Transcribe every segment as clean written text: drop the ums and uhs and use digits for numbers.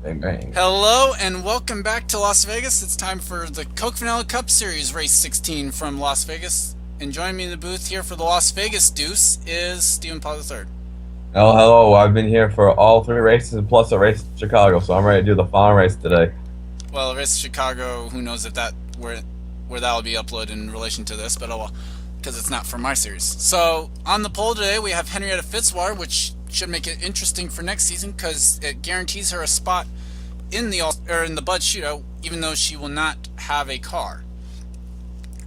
Bang, bang. Hello and welcome back to Las Vegas. It's time for the Coke Vanilla Cup Series Race 16 from Las Vegas. And joining me in the booth here for the Las Vegas Deuce is Stephen Paul III. Oh, hello. I've been here for all three races plus a race in Chicago, so I'm ready to do the final race today. Well, the race in Chicago, who knows if that where that will be uploaded in relation to this, but oh well, because it's not for my series. So on the poll today, we have Henrietta Fitzwater, which should make it interesting for next season because it guarantees her a spot in the Bud Shootout, even though she will not have a car.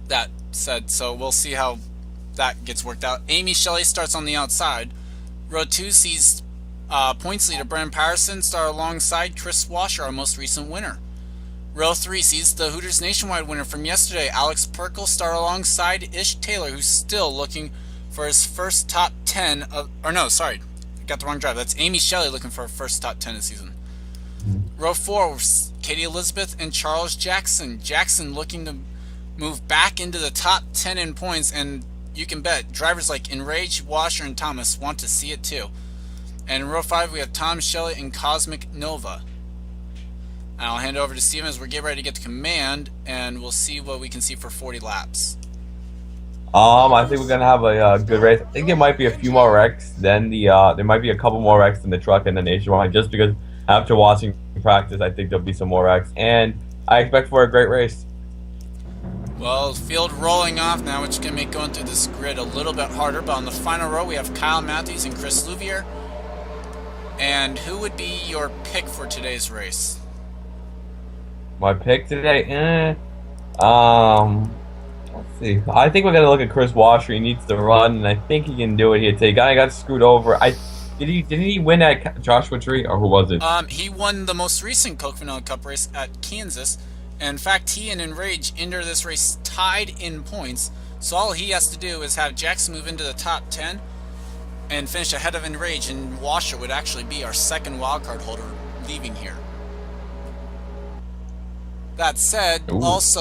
That said, so we'll see how that gets worked out. Amy Shelley starts on the outside. Row 2 sees points leader Brennan Patterson start alongside Chris Washer, our most recent winner. Row 3 sees the Hooters Nationwide winner from yesterday, Alex Perkle, start alongside Ish Taylor, who's still looking for his first top 10 of, or no, sorry, I got the wrong drive. That's Amy Shelley looking for her first top 10 of the season. Row 4, Katie Elizabeth and Charles Jackson. Jackson looking to move back into the top 10 in points, and you can bet drivers like Enrage, Washer, and Thomas want to see it too. And in row 5, we have Tom Shelley and Cosmic Nova. And I'll hand it over to Steven as we get ready to get to command, and we'll see what we can see for 40 laps. I think we're gonna have a good race. I think there might be a few more wrecks. Then there might be a couple more wrecks in the truck and the Nationwide, just because after watching practice, I think there'll be some more wrecks, and I expect for a great race. Well, field rolling off now, which can make going through this grid a little bit harder. But on the final row, we have Kyle Matthews and Chris Louvier. And who would be your pick for today's race? My pick today, let's see. I think we're gonna look at Chris Washer. He needs to run, and I think he can do it here today. Guy got screwed over. Didn't he win at Joshua Tree, or who was it? He won the most recent Coke Vanilla Cup race at Kansas. And in fact, he and Enrage enter this race tied in points. So all he has to do is have Jackson move into the top 10 and finish ahead of Enrage, and Washer would actually be our second wildcard holder leaving here. That said, Ooh. also,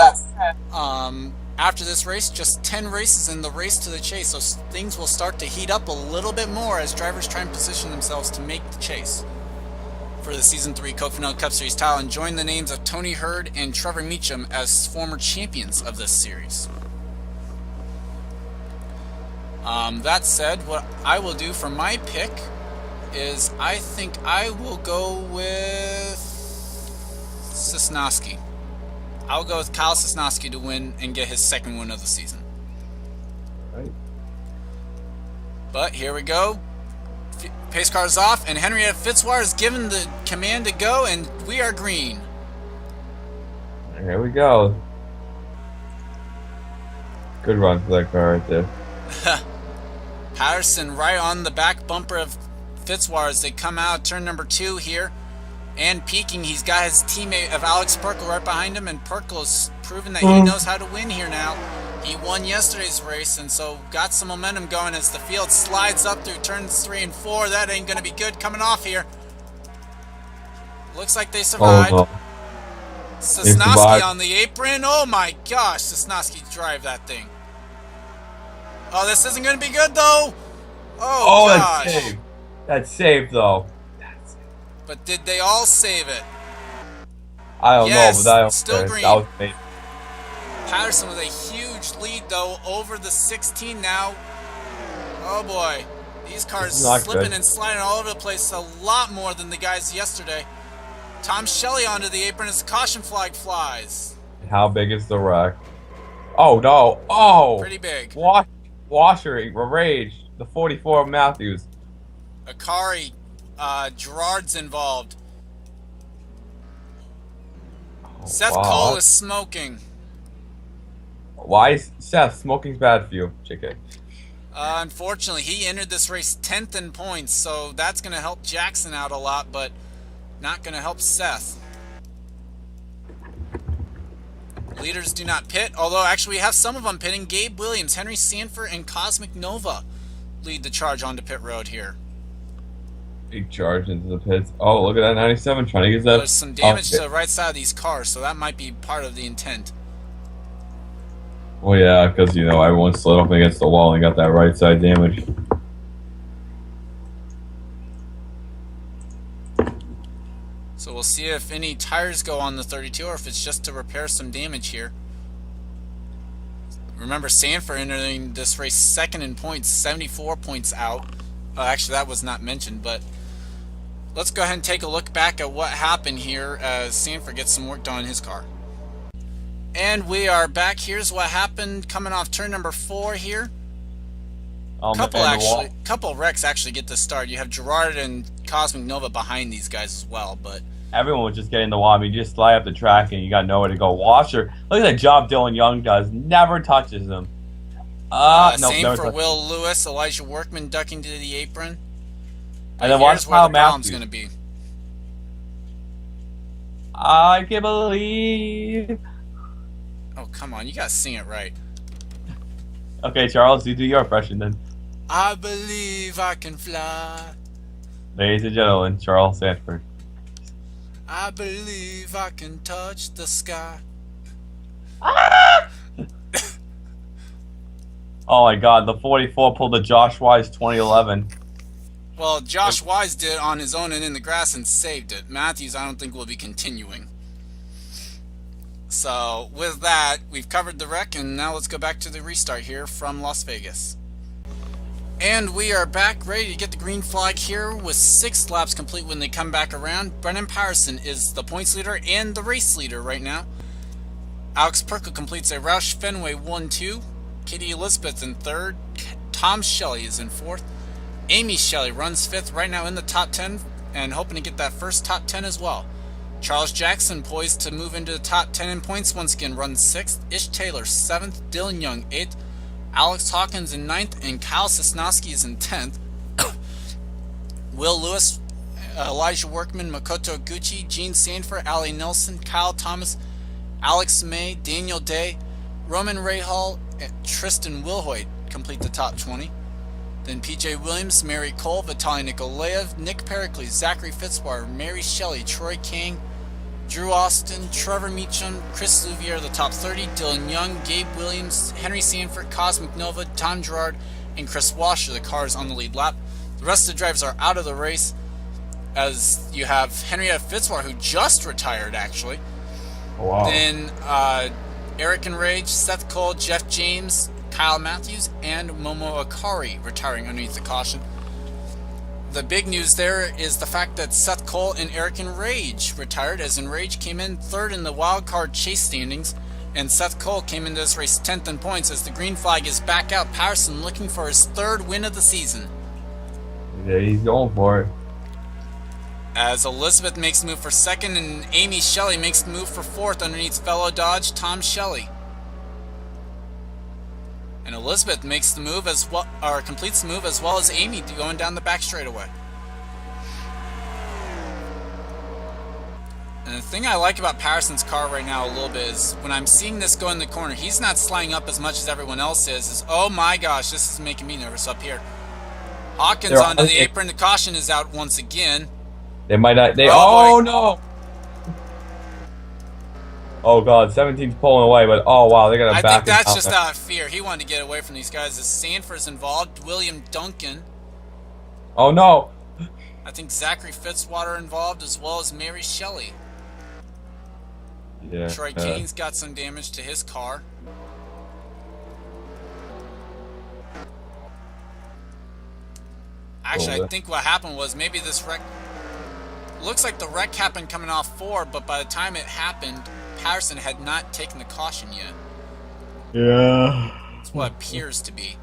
after this race, just 10 races in the race to the chase, so things will start to heat up a little bit more as drivers try and position themselves to make the chase for the Season 3 Coke Vanilla Cup Series title, and join the names of Tony Hurd and Trevor Meacham as former champions of this series. That said, what I will do for my pick is I think I will go with Sosnowski. I'll go with Kyle Sosnowski to win and get his second win of the season. Right. But here we go. Pace car is off, and Henrietta Fitzwater is given the command to go, and we are green. Here we go. Good run for that car right there. Patterson right on the back bumper of Fitzwater as they come out turn number 2 here. And peaking, he's got his teammate of Alex Perkle right behind him, and Perkle has proven that he knows how to win here now. He won yesterday's race, and so got some momentum going as the field slides up through turns 3 and 4. That ain't going to be good coming off here. Looks like they survived. Oh, no. Sosnowski on the apron. Oh my gosh, Sosnowski drive that thing. Oh, this isn't going to be good though. Oh gosh. That's saved. That's saved though. But did they all save it? I don't know, but I don't still care. green. That was amazing. Patterson with a huge lead though over the 16 now. Oh boy, these cars slipping good. and sliding all over the place a lot more than the guys yesterday. Tom Shelley onto the apron as the caution flag flies. How big is the wreck? Oh no! Oh, pretty big. Washer, Rage, the 44 of Matthews. Akari, Gerard's involved. Seth Cole is smoking. Why is Seth? Smoking's bad for you, chicken. Unfortunately, he entered this race 10th in points, so that's going to help Jackson out a lot, but not going to help Seth. Leaders do not pit, although actually we have some of them pitting. Gabe Williams, Henry Sanford, and Cosmic Nova lead the charge onto pit road here. Big charge into the pits. Oh, look at that 97 trying to get that. There's some damage to the right side of these cars, so that might be part of the intent. Well, yeah, because, you know, everyone slid up against the wall and got that right side damage. So we'll see if any tires go on the 32 or if it's just to repair some damage here. Remember, Sanford entering this race second in points, 74 points out. Actually, that was not mentioned, but let's go ahead and take a look back at what happened here as Sanford gets some work done on his car. And we are back. Here's what happened coming off turn number 4 here. Couple wrecks actually get the start. You have Gerard and Cosmic Nova behind these guys as well, but everyone was just getting the wall. I mean, you just slide up the track and you got nowhere to go. Washer, look at that job Dylan Young does. Never touches them. Same for Will Lewis, Elijah Workman ducking to the apron. And then watch where how the problem's going to be. I can believe. Oh, come on. You got to sing it right. Okay, Charles, you do your impression then. I believe I can fly. Ladies and gentlemen, Charles Sanford. I believe I can touch the sky. Oh my god, the 44 pulled the Josh Wise 2011. Well, Josh Wise did it on his own and in the grass and saved it. Matthews, I don't think, will be continuing. So, with that, we've covered the wreck, and now let's go back to the restart here from Las Vegas. And we are back, ready to get the green flag here with 6 laps complete when they come back around. Brennan Patterson is the points leader and the race leader right now. Alex Perkle completes a Roush Fenway 1-2. Katie Elizabeth in 3rd. Tom Shelley is in 4th. Amy Shelley runs 5th, right now in the top 10, and hoping to get that first top 10 as well. Charles Jackson poised to move into the top 10 in points once again, runs 6th. Ish Taylor 7th. Dylan Young 8th. Alex Hawkins in 9th, and Kyle Sosnowski is in 10th. Will Lewis, Elijah Workman, Makoto Gucci, Gene Sanford, Ali Nelson, Kyle Thomas, Alex May, Daniel Day, Roman Rahal, and Tristan Wilhoit complete the top 20. Then PJ Williams, Mary Cole, Vitaly Nikolaev, Nick Pericles, Zachary Fitzwater, Mary Shelley, Troy King, Drew Austin, Trevor Meacham, Chris Louvier, the top 30, Dylan Young, Gabe Williams, Henry Sanford, Cosmic Nova, Tom Gerard, and Chris Washer, the cars on the lead lap. The rest of the drivers are out of the race, as you have Henrietta Fitzwater, who just retired, actually. Oh, wow. Then Eric Enrage, Seth Cole, Jeff James, Kyle Matthews, and Momo Akari retiring underneath the caution. The big news there is the fact that Seth Cole and Eric Enrage retired, as Enrage came in 3rd in the wildcard chase standings, and Seth Cole came into this race 10th in points as the green flag is back out. Patterson looking for his 3rd win of the season. Yeah, he's going for it. As Elizabeth makes the move for 2nd, and Amy Shelley makes the move for 4th underneath fellow Dodge Tom Shelley. And Elizabeth makes the move as well, or completes the move as well as Amy going down the back straightaway. And the thing I like about Patterson's car right now a little bit is when I'm seeing this go in the corner, he's not sliding up as much as everyone else is. Oh my gosh, this is making me nervous up here. Hawkins onto the apron. The caution is out once again. They might not. Oh no! Oh god, 17's pulling away, but oh wow, they're gonna back. I think that's just out of fear. He wanted to get away from these guys. As Sanford's involved, William Duncan. Oh no! I think Zachary Fitzwater involved, as well as Mary Shelley. Yeah. Troy Kane's got some damage to his car. Actually, I think what happened was maybe this wreck. Looks like the wreck happened coming off 4, but by the time it happened, Patterson had not taken the caution yet. Yeah. That's what it appears to be.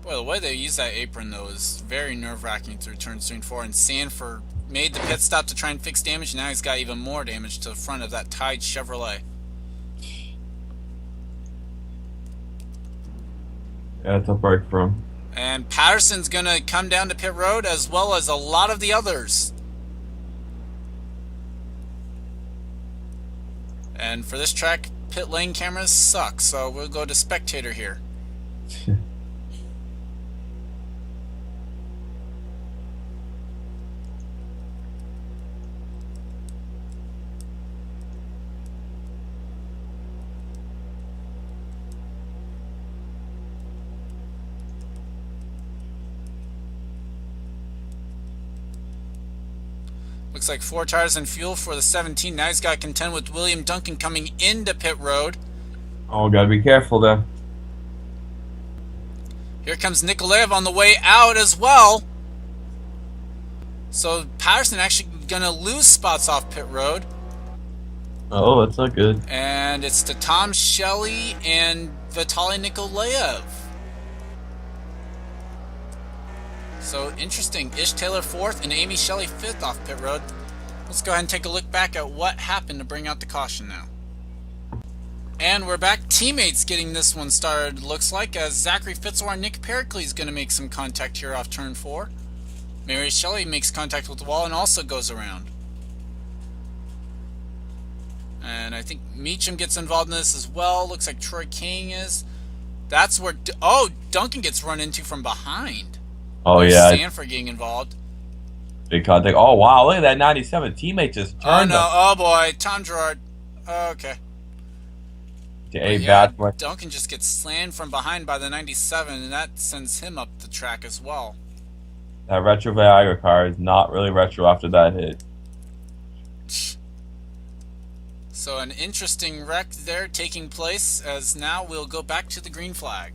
Boy, the way they use that apron, though, is very nerve-wracking through turns 3 and 4. And Sanford made the pit stop to try and fix damage, and now he's got even more damage to the front of that Tide Chevrolet. Yeah, it's a break for him. And Patterson's going to come down to pit road, as well as a lot of the others. And for this track, pit lane cameras suck, so we'll go to spectator here. Looks like 4 tires and fuel for the 17. Now he's got to contend with William Duncan coming into pit road. Oh, gotta be careful there. Here comes Nikolaev on the way out as well. So Patterson actually going to lose spots off pit road. Oh, that's not good. And it's to Tom Shelley and Vitaly Nikolaev. So interesting. Ish Taylor 4th and Amy Shelley 5th off pit road. Let's go ahead and take a look back at what happened to bring out the caution now. And we're back. Teammates getting this one started, looks like, as Zachary Fitzwater and Nick Pericles going to make some contact here off turn 4. Mary Shelley makes contact with the wall and also goes around. And I think Meacham gets involved in this as well. Looks like Troy King is. That's where... Oh, Duncan gets run into from behind. Oh, yeah. Stanford getting involved. Big contact. Oh, wow. Look at that 97 teammate just turned. Oh, no. Oh, boy. Tom Gerard. Oh, okay. Yeah, Duncan just gets slammed from behind by the 97, and that sends him up the track as well. That retro Viagra car is not really retro after that hit. So an interesting wreck there taking place, as now we'll go back to the green flag.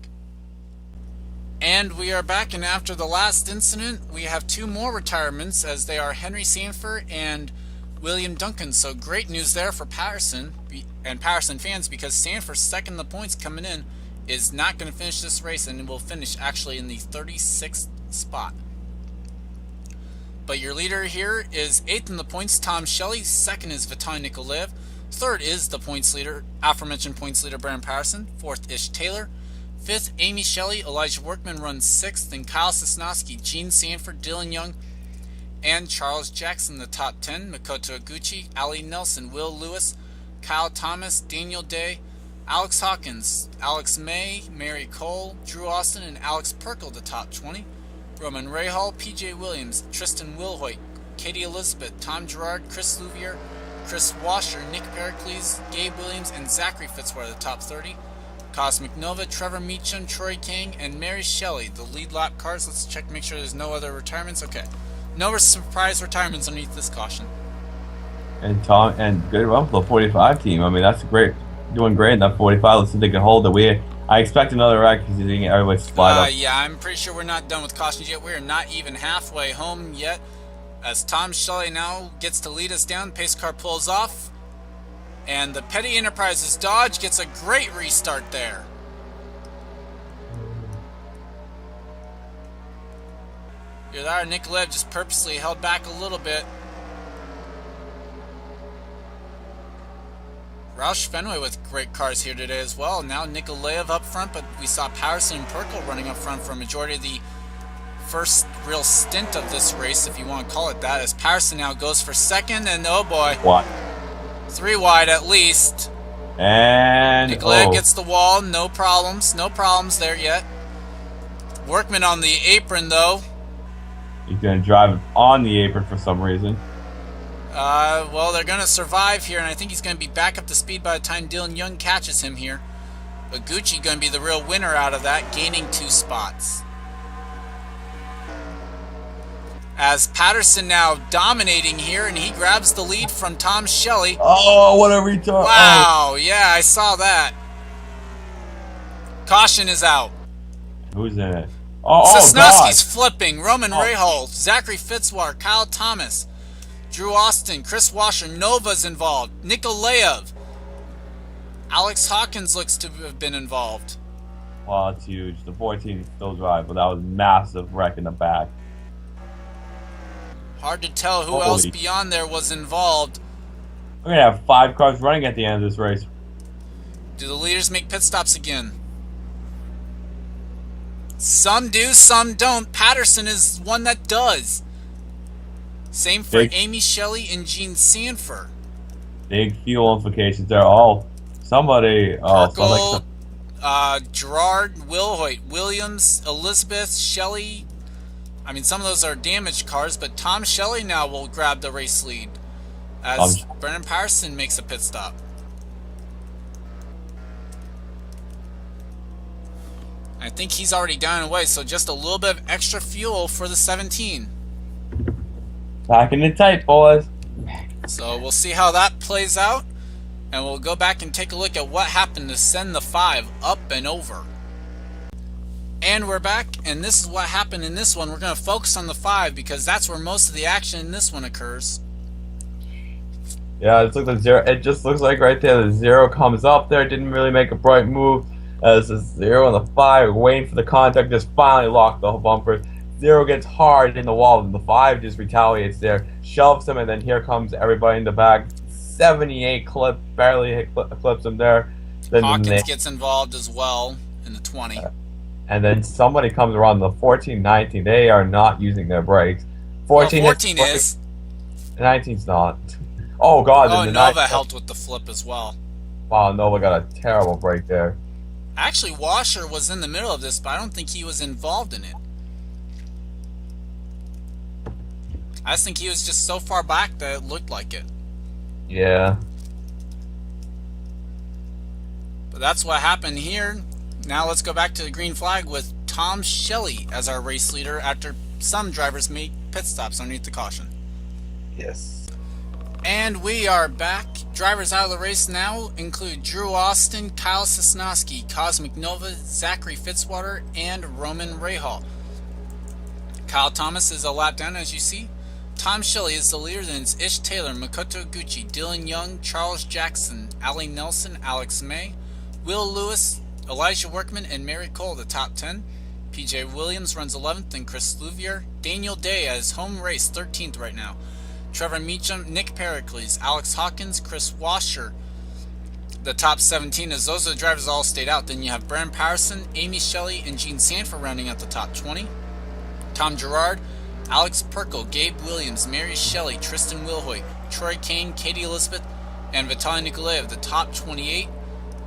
And we are back, and after the last incident, we have 2 more retirements, as they are Henry Sanford and William Duncan. So great news there for Patterson and Patterson fans, because Sanford, second in the points coming in, is not going to finish this race and will finish actually in the 36th spot. But your leader here is 8th in the points, Tom Shelley. 2nd is Vitaly Nikolaev. 3rd is the points leader, aforementioned points leader, Brandon Patterson. 4th, Ish Taylor. 5th, Amy Shelley. Elijah Workman runs 6th. Then Kyle Sosnowski, Gene Sanford, Dylan Young, and Charles Jackson, the top 10. Makoto Iguchi, Ali Nelson, Will Lewis, Kyle Thomas, Daniel Day, Alex Hawkins, Alex May, Mary Cole, Drew Austin, and Alex Perkle, the top 20. Roman Rahal, PJ Williams, Tristan Wilhoit, Katie Elizabeth, Tom Gerard, Chris Louvier, Chris Washer, Nick Pericles, Gabe Williams, and Zachary Fitzwater, the top 30. Cosmic Nova, Trevor Meacham, Troy King, and Mary Shelley, the lead lap cars. Let's check, make sure there's no other retirements. Okay. No surprise retirements underneath this caution. And Tom, and good run for the 45 team. I mean, that's great. Doing great in that 45. Let's see if they can hold it. I expect another wreck because everybody's slide up. Yeah, I'm pretty sure we're not done with cautions yet. We're not even halfway home yet, as Tom Shelley now gets to lead us down. Pace car pulls off, and the Petty Enterprises Dodge gets a great restart there. Here there, Nikolaev just purposely held back a little bit. Roush Fenway with great cars here today as well. Now Nikolaev up front, but we saw Patterson and Perkle running up front for a majority of the first real stint of this race, if you want to call it that, as Patterson now goes for 2nd, and oh boy. What? 3 wide at least. And Nikolaev gets the wall, no problems there yet. Workman on the apron though. He's going to drive on the apron for some reason. Well, they're going to survive here, and I think he's going to be back up to speed by the time Dylan Young catches him here. But Gucci going to be the real winner out of that, gaining 2 spots. As Patterson now dominating here, and he grabs the lead from Tom Shelley. Oh, what a retard. Wow, yeah, I saw that. Caution is out. Who's in it? Oh, Sosnowski's flipping. Roman Rahal, Zachary Fitzwater, Kyle Thomas, Drew Austin, Chris Washer, Nova's involved, Nikolaev. Alex Hawkins looks to have been involved. Wow, that's huge. The 14 still drive, but that was massive wreck in the back. Hard to tell who else beyond there was involved. We're going to have 5 cars running at the end of this race. Do the leaders make pit stops again? Some do, some don't. Patterson is one that does. Same for Amy Shelley and Gene Sanford. Big fuel implications there. Somebody... Perkle, Gerard, Wilhoit, Williams, Elizabeth, Shelley. I mean, some of those are damaged cars, but Tom Shelley now will grab the race lead as Brennan Patterson makes a pit stop. I think he's already down and away, so just a little bit of extra fuel for the 17. Back in the tight, boys. So we'll see how that plays out, and we'll go back and take a look at what happened to send the 5 up and over. And we're back, and this is what happened in this one. We're going to focus on the 5 because that's where most of the action in this one occurs. Yeah, it looks like 0. It just looks like right there the 0 comes up there. Didn't really make a bright move. As the 0 and the 5 waiting for the contact, just finally locked the bumpers. 0 gets hard in the wall, and the 5 just retaliates there, shoves him, and then here comes everybody in the back. 78 clip, barely clips him there. Then Hawkins gets involved as well in the 20. And then somebody comes around the 14-19. They are not using their brakes. 14 is. 19's not. Oh god. Oh, Nova helped with the flip as well. Wow, Nova got a terrible break there. Actually, Washer was in the middle of this, but I don't think he was involved in it. I just think he was just so far back that it looked like it. Yeah. But that's what happened here. Now let's go back to the green flag with Tom Shelley as our race leader after some drivers made pit stops underneath the caution. Yes. And we are back. Drivers out of the race now include Drew Austin, Kyle Sosnowski, Cosmic Nova, Zachary Fitzwater, and Roman Rahal. Kyle Thomas is a lap down, as you see. Tom Shelley is the leader, then it's Ish Taylor, Makoto Gucci, Dylan Young, Charles Jackson, Ali Nelson, Alex May, Will Lewis, Elijah Workman, and Mary Cole, the top 10. PJ Williams runs 11th, and Chris Louvier. Daniel Day as home race, 13th right now. Trevor Meacham, Nick Pericles, Alex Hawkins, Chris Washer, the top 17, as those are the drivers that all stayed out. Then you have Bram Patterson, Amy Shelley, and Gene Sanford rounding out the top 20. Tom Gerard, Alex Perkle, Gabe Williams, Mary Shelley, Tristan Wilhoit, Troy Kane, Katie Elizabeth, and Vitaly Nikolaev, the top 28.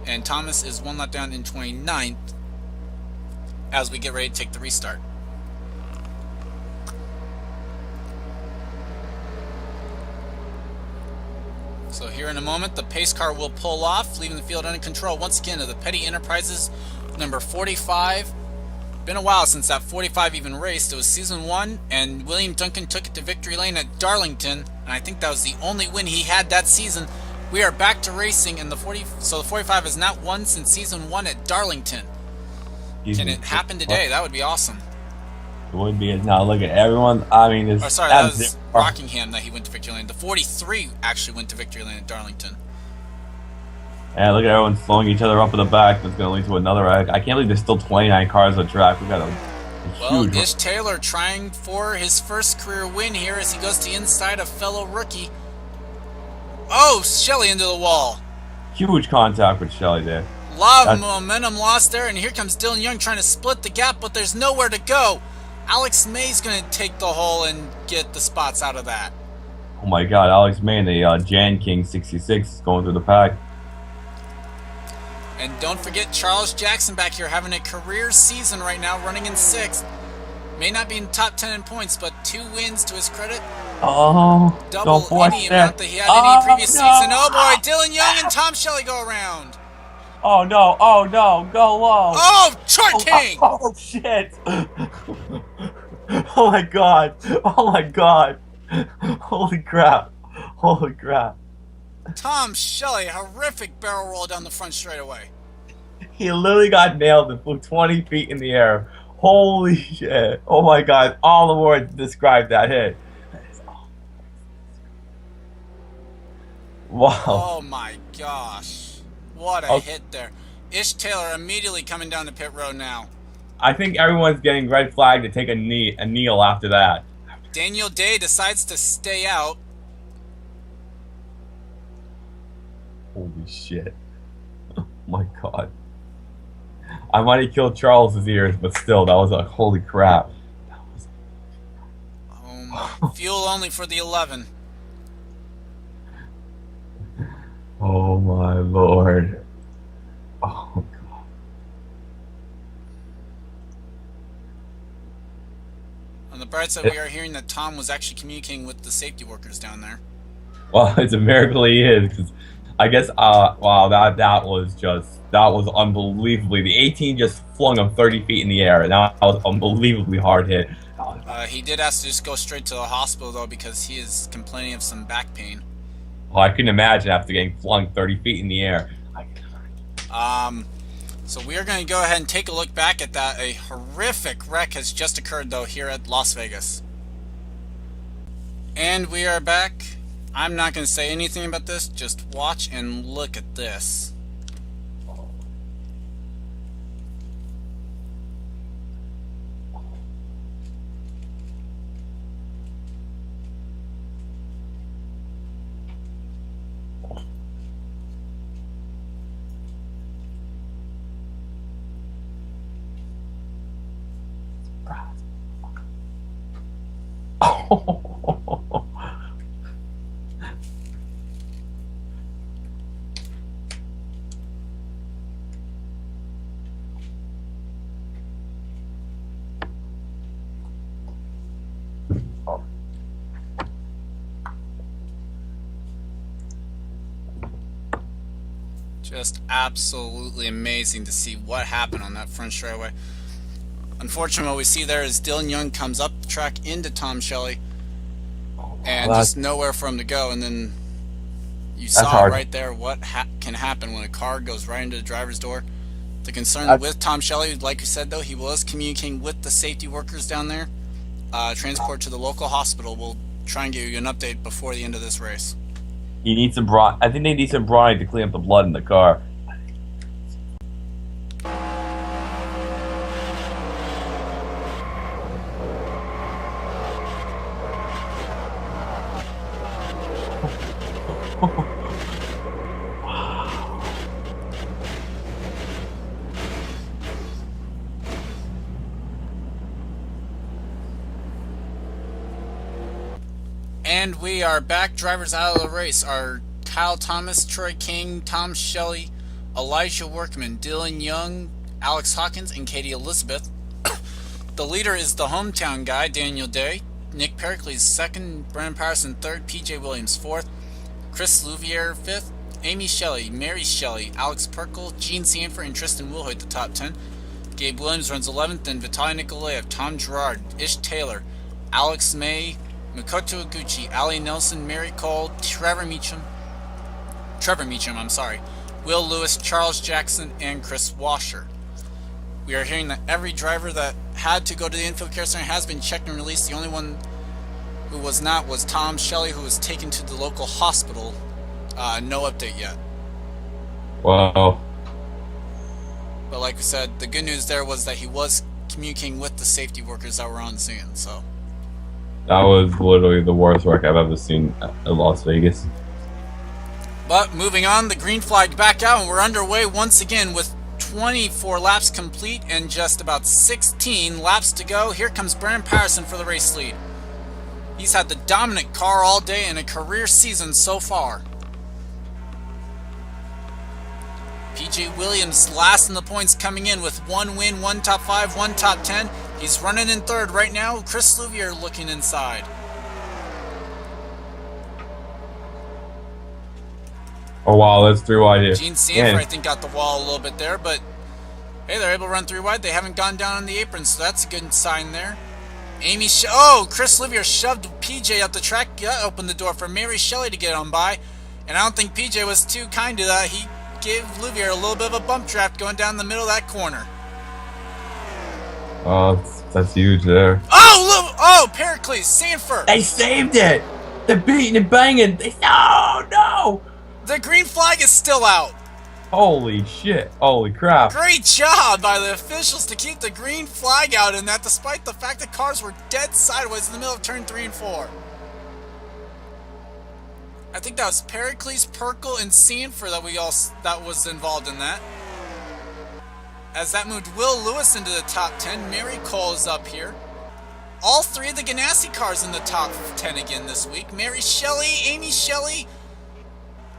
And Thomas is one lap down in 29th as we get ready to take the restart. So here in a moment, the pace car will pull off, leaving the field under control once again of the Petty Enterprises number 45. Been a while since that 45 even raced. It was season 1, and William Duncan took it to victory lane at Darlington, and I think that was the only win he had that season. We are back to racing, and the 45 has not won since season 1 at Darlington. Can it happen today? That would be awesome. It would be. Now look at everyone. I mean, it's. Oh, sorry, that was Rockingham that he went to victory lane. The 43 actually went to victory lane at Darlington. And look at everyone slowing each other up in the back. That's going to lead to another wreck. I can't believe there's still 29 cars on track. We've got a huge... Well, Ish Taylor trying for his first career win here as he goes to the inside of fellow rookie. Oh, Shelley into the wall. Huge contact with Shelley there. A lot of momentum lost there, and here comes Dylan Young trying to split the gap, but there's nowhere to go. Alex May's going to take the hole and get the spots out of that. Oh my god, Alex May, the Jan King 66 is going through the pack. And don't forget Charles Jackson back here having a career season right now, running in 6th. May not be in the top 10 in points, but 2 wins to his credit. Oh, double any amount that he had any previous season. Oh boy, Dylan Young and Tom Shelley go around. Oh no, go low. Oh, Troy King! Oh shit. Oh my god. Holy crap. Tom Shelley, horrific barrel roll down the front straightaway. He literally got nailed and flew 20 feet in the air. Holy shit. Oh my god, all the words describe that hit. Wow. Oh my gosh. What a hit there. Ish Taylor immediately coming down the pit road now. I think everyone's getting red flag to take a kneel after that. Daniel Day decides to stay out. Holy shit. Oh my god. I might have killed Charles's ears, but still, that was like, holy crap. Oh my. Fuel only for the 11. Oh my lord. Oh god. On the bright side, we are hearing that Tom was actually communicating with the safety workers down there. Well, it's a miracle he is, because I guess, wow, that was unbelievably, the 18 just flung him 30 feet in the air, and that was unbelievably hard hit. He did have to just go straight to the hospital, though, because he is complaining of some back pain. Oh, I couldn't imagine after getting flung 30 feet in the air. So we are going to go ahead and take a look back at that. A horrific wreck has just occurred, though, here at Las Vegas. And we are back. I'm not going to say anything about this. Just watch and look at this. Just absolutely amazing to see what happened on that front straightaway. Unfortunately, what we see there is Dylan Young comes up the track into Tom Shelley, and just nowhere for him to go. And then you saw right there what can happen when a car goes right into the driver's door. The concern with Tom Shelley, like you said, though, he was communicating with the safety workers down there. Transport to the local hospital. We'll try and give you an update before the end of this race. He needs some brine. I think they need some brine to clean up the blood in the car. And we are back. Drivers out of the race are Kyle Thomas, Troy King, Tom Shelley, Elijah Workman, Dylan Young, Alex Hawkins, and Katie Elizabeth. The leader is the hometown guy, Daniel Day. Nick Pericles second, Brennan Patterson third, PJ Williams fourth, Chris Louvier fifth, Amy Shelley, Mary Shelley, Alex Perkle, Gene Sanford, and Tristan Wilhoit the top 10. Gabe Williams runs 11th, and Vitaly Nikolaev, Tom Gerard, Ish Taylor, Alex May, Makoto Iguchi, Ali Nelson, Mary Cole, Trevor Meacham, Will Lewis, Charles Jackson, and Chris Washer. We are hearing that every driver that had to go to the infield care center has been checked and released. The only one who was not was Tom Shelley, who was taken to the local hospital. No update yet. Wow. But like we said, the good news there was that he was communicating with the safety workers that were on scene. So that was literally the worst wreck I've ever seen in Las Vegas. But moving on, the green flag back out, and we're underway once again with 24 laps complete and just about 16 laps to go. Here comes Brennan Patterson for the race lead. He's had the dominant car all day in a career season so far. PJ Williams last in the points, coming in with 1 win, 1 top 5, 1 top 10. He's running in third right now. Chris Louvier looking inside. Oh wow, that's 3 wide here. Gene Sanford, I think, got the wall a little bit there, but hey, they're able to run 3 wide. They haven't gone down on the apron, so that's a good sign there. Chris Louvier shoved PJ up the track. That opened the door for Mary Shelley to get on by, and I don't think PJ was too kind to that. He gave Louvier a little bit of a bump draft going down the middle of that corner. Oh, that's huge there. Oh, Pericles, Sanford. They saved it. They're beating and banging. No. The green flag is still out. Holy shit. Holy crap. Great job by the officials to keep the green flag out in that, despite the fact that cars were dead sideways in the middle of turn 3 and 4. I think that was Pericles, Perkle, and Sanford that was involved in that. As that moved Will Lewis into the top 10, Mary Cole is up here. All 3 of the Ganassi cars in the top 10 again this week. Mary Shelley, Amy Shelley.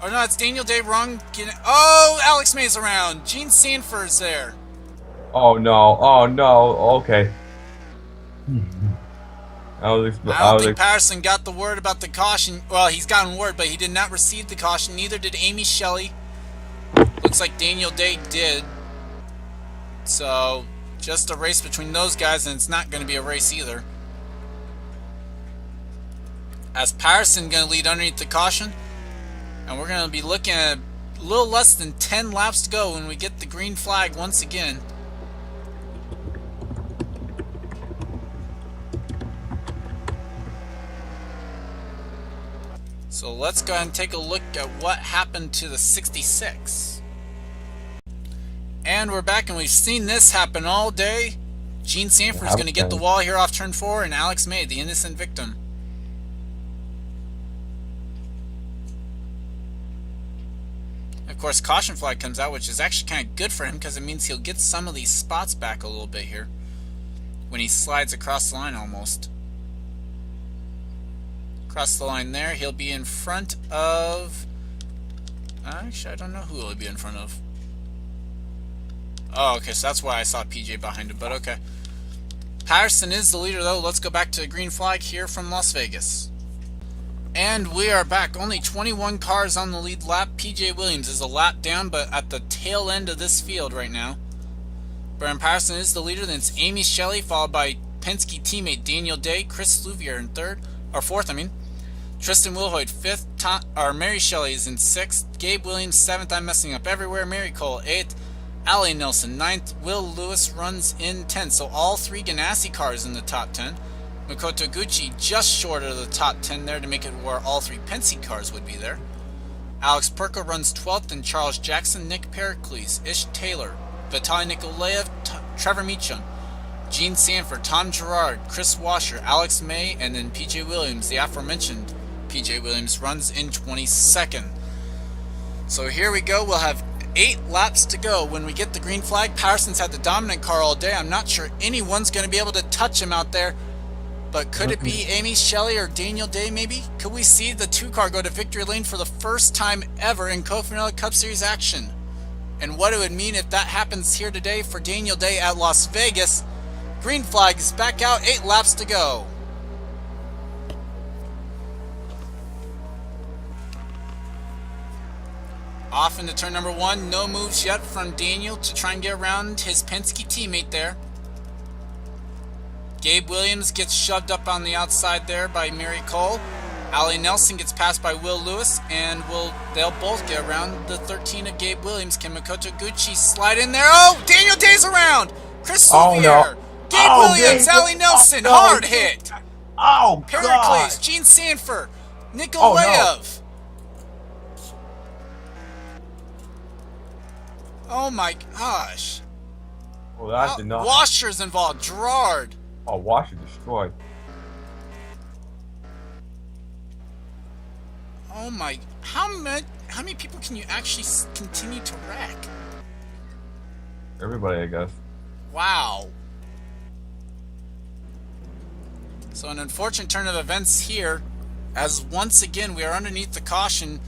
Oh no, it's Daniel Day, wrong. Alex May's around. Gene Sanford's there. Oh no, okay. I don't think Patterson got the word about the caution. Well, he's gotten word, but he did not receive the caution. Neither did Amy Shelley. Looks like Daniel Day did. So, just a race between those guys, and it's not going to be a race either. As Patterson going to lead underneath the caution. And we're going to be looking at a little less than 10 laps to go when we get the green flag once again. So let's go ahead and take a look at what happened to the 66. And we're back, and we've seen this happen all day. Gene Sanford's going to get the wall here off turn 4, and Alex May, the innocent victim. Of course, caution flag comes out, which is actually kind of good for him because it means he'll get some of these spots back a little bit here when he slides across the line almost. Across the line there, he'll be in front of... Actually, I don't know who he'll be in front of. Oh, okay, so that's why I saw PJ behind him, but okay. Patterson is the leader, though. Let's go back to the green flag here from Las Vegas. And we are back. Only 21 cars on the lead lap. PJ Williams is a lap down, but at the tail end of this field right now. Brian Patterson is the leader. Then it's Amy Shelley, followed by Penske teammate Daniel Day, Chris Louvier in fourth. Tristan Wilhoit fifth. Mary Shelley is in sixth. Gabe Williams seventh. I'm messing up everywhere. Mary Cole eighth. Allie Nelson ninth. Will Lewis runs in 10th. So all 3 Ganassi cars in the top 10. Makoto Gucci just short of the top 10 there to make it where all 3 Penske cars would be there. Alex Perko runs 12th, and Charles Jackson, Nick Pericles, Ish Taylor, Vitaly Nikolaev, Trevor Meacham, Gene Sanford, Tom Gerard, Chris Washer, Alex May, and then PJ Williams, the aforementioned PJ Williams, runs in 22nd. So here we go. We'll have 8 laps to go when we get the green flag. Patterson's had the dominant car all day. I'm not sure anyone's going to be able to touch him out there. But could it be Amy Shelley or Daniel Day maybe? Could we see the 2 car go to victory lane for the first time ever in Cofinelli Cup Series action? And what it would mean if that happens here today for Daniel Day at Las Vegas. Green flag is back out, 8 laps to go. Off into turn number 1, no moves yet from Daniel to try and get around his Penske teammate there. Gabe Williams gets shoved up on the outside there by Mary Cole. Allie Nelson gets passed by Will Lewis, and they'll both get around the 13 of Gabe Williams. Can Makoto Gucci slide in there? Oh, Daniel Day's around! Chris Louvier! No. Gabe Williams, Allie Nelson, hard hit! Oh, Pericles, Gene Sanford, Nikolaev. Oh my gosh. Well, that did not. Washer's involved, Gerard. Oh, Washer destroyed. Oh my, how many people can you actually continue to wreck? Everybody, I guess. Wow. So an unfortunate turn of events here, as once again we are underneath the caution,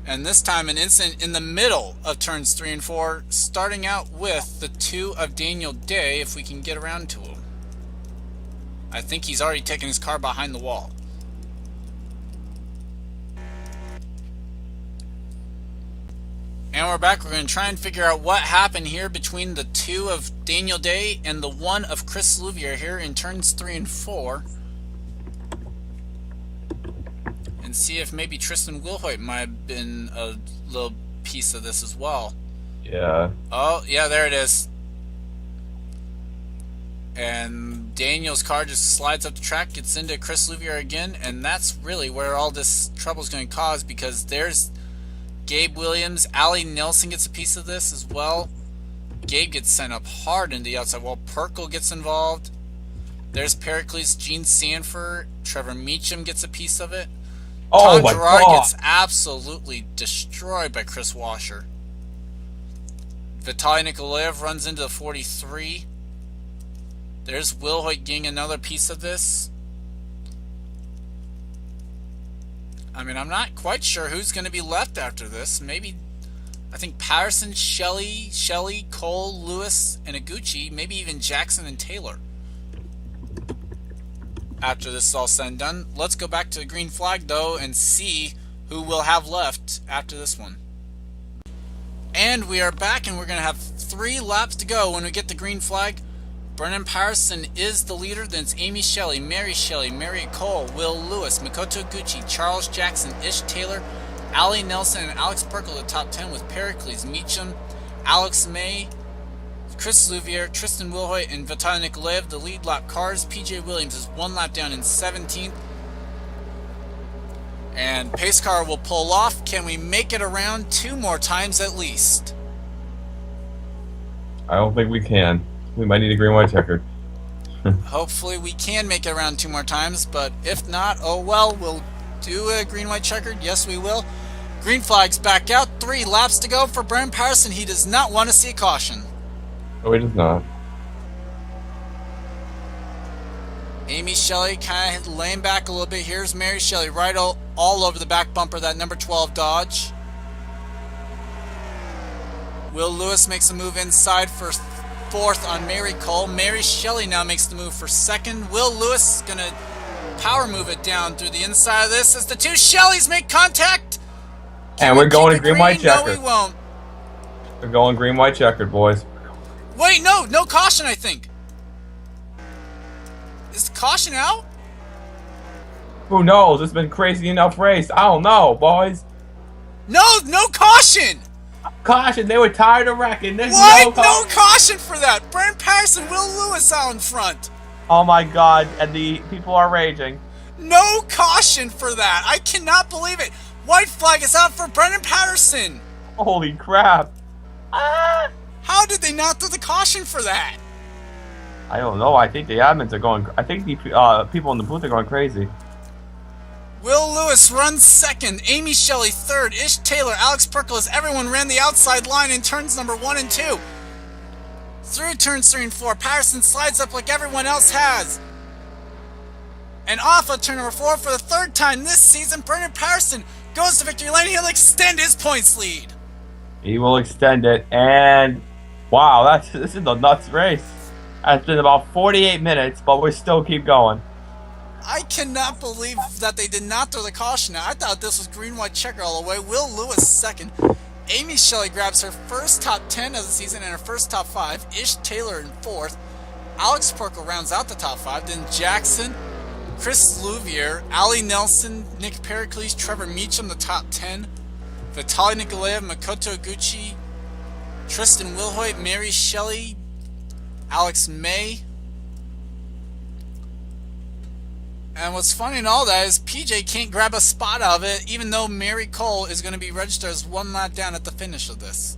and this time an incident in the middle of turns 3 and 4, starting out with the 2 of Daniel Day, if we can get around to him. I think he's already taken his car behind the wall. And we're back. We're going to try and figure out what happened here between the 2 of Daniel Day and the 1 of Chris Louvier here in turns 3 and 4. And see if maybe Tristan Wilhoit might have been a little piece of this as well. Yeah. Oh, yeah, there it is. And Daniel's car just slides up the track, gets into Chris Louvier again, and that's really where all this trouble is going to cause, because there's Gabe Williams. Allie Nelson gets a piece of this as well. Gabe gets sent up hard into the outside wall. Perkle gets involved. There's Pericles, Gene Sanford. Trevor Meacham gets a piece of it. Oh, Tom Gerard God. gets absolutely destroyed by Chris Washer. Vitaly Nikolaev runs into the 43. There's Wilhoit getting another piece of this. I mean, I'm not quite sure who's going to be left after this. Maybe, I think Patterson, Shelley, Cole, Lewis, and Iguchi. Maybe even Jackson and Taylor. After this is all said and done, let's go back to the green flag, though, and see who we'll have left after this one. And we are back, and we're going to have 3 laps to go when we get the green flag. Brennan Patterson is the leader. Then it's Amy Shelley, Mary Cole, Will Lewis, Makoto Gucci, Charles Jackson, Ish Taylor, Ali Nelson and Alex Perkle the top 10 with Pericles Meacham, Alex May, Chris Louvier, Tristan Wilhoit, and Vitaly Nikolaev the lead lap cars. PJ Williams is 1 lap down in 17th. And pace car will pull off. Can we make it around 2 more times at least? I don't think we can. We might need a green-white checkered. Hopefully we can make it around 2 more times, but if not, oh well, we'll do a green-white checkered. Yes, we will. Green flag's back out. 3 laps to go for Brennan Patterson. He does not want to see a caution. No, he does not. Amy Shelley kind of laying back a little bit. Here's Mary Shelley right all over the back bumper of that number 12 Dodge. Will Lewis makes a move inside for 4th on Mary Cole. Mary Shelley now makes the move for 2nd. Will Lewis is going to power move it down through the inside of this as the 2 Shelleys make contact. And we're going to green-white checkered. No, we won't. We're going green-white checkered, boys. Wait, no caution, I think. Is the caution out? Who knows? It's been crazy enough race. I don't know, boys. No caution! Caution, they were tired of wrecking. There's What? No caution for that! Brent Patterson, Will Lewis out in front. Oh my god, and the people are raging. No caution for that! I cannot believe it! White flag is out for Brendan Patterson! Holy crap. Ah! How did they not do the caution for that? I don't know. I think the admins are going... I think the people in the booth are going crazy. Will Lewis runs 2nd, Amy Shelley 3rd, Ish Taylor, Alex Perkle as everyone ran the outside line in turns number 1 and 2. Through turns 3 and 4, Patterson slides up like everyone else has. And off of turn number 4 for the 3rd time this season, Brendan Patterson goes to victory lane. He'll extend his points lead. He will extend it, and wow, this is a nuts race. It's been about 48 minutes, but we still keep going. I cannot believe that they did not throw the caution out. I thought this was green-white checker all the way. Will Lewis 2nd. Amy Shelley grabs her first top 10 of the season and her first top 5. Ish Taylor in 4th. Alex Perkle rounds out the top 5. Then Jackson, Chris Louvier, Ali Nelson, Nick Pericles, Trevor Meacham, the top 10. Vitaly Nikolaev, Makoto Gucci, Tristan Wilhoit, Mary Shelley, Alex May. And what's funny in all that is PJ can't grab a spot out of it, even though Mary Cole is going to be registered as 1 lap down at the finish of this.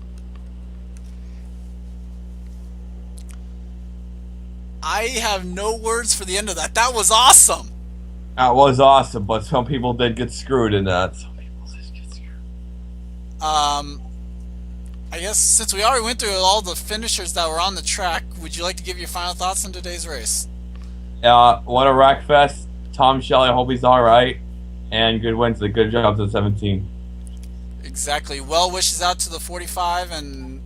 I have no words for the end of that. That was awesome. That was awesome, but some people did get screwed in that. I guess since we already went through all the finishers that were on the track, would you like to give your final thoughts on today's race? What a wreck fest. Tom Shelley, I hope he's alright. And good wins, a good job to the 17. Exactly. Well wishes out to the 45 and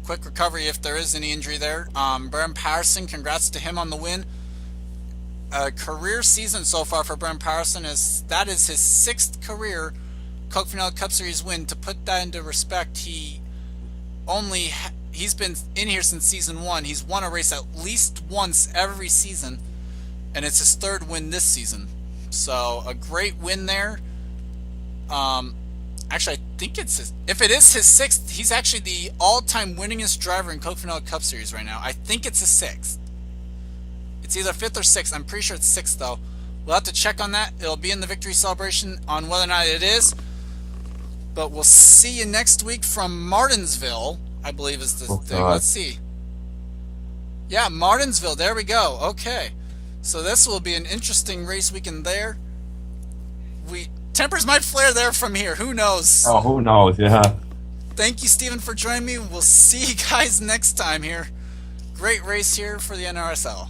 quick recovery if there is any injury there. Brendan Patterson, congrats to him on the win. A career season so far for Brendan Patterson. That is his 6th career Coke Finale Cup Series win. To put that into respect, he's been in here since season 1. He's won a race at least once every season, and it's his 3rd win this season. So a great win there. Actually, I think if it is his 6th, he's actually the all-time winningest driver in Coke Finale Cup Series right now. I think it's his 6th. It's either 5th or 6th. I'm pretty sure it's 6th though. We'll have to check on that. It'll be in the victory celebration on whether or not it is. But we'll see you next week from Martinsville, I believe is the thing. Let's see. Yeah, Martinsville. There we go. Okay. So this will be an interesting race weekend there. Tempers might flare there from here. Who knows? Oh, who knows? Yeah. Thank you, Stephen, for joining me. We'll see you guys next time here. Great race here for the NRSL.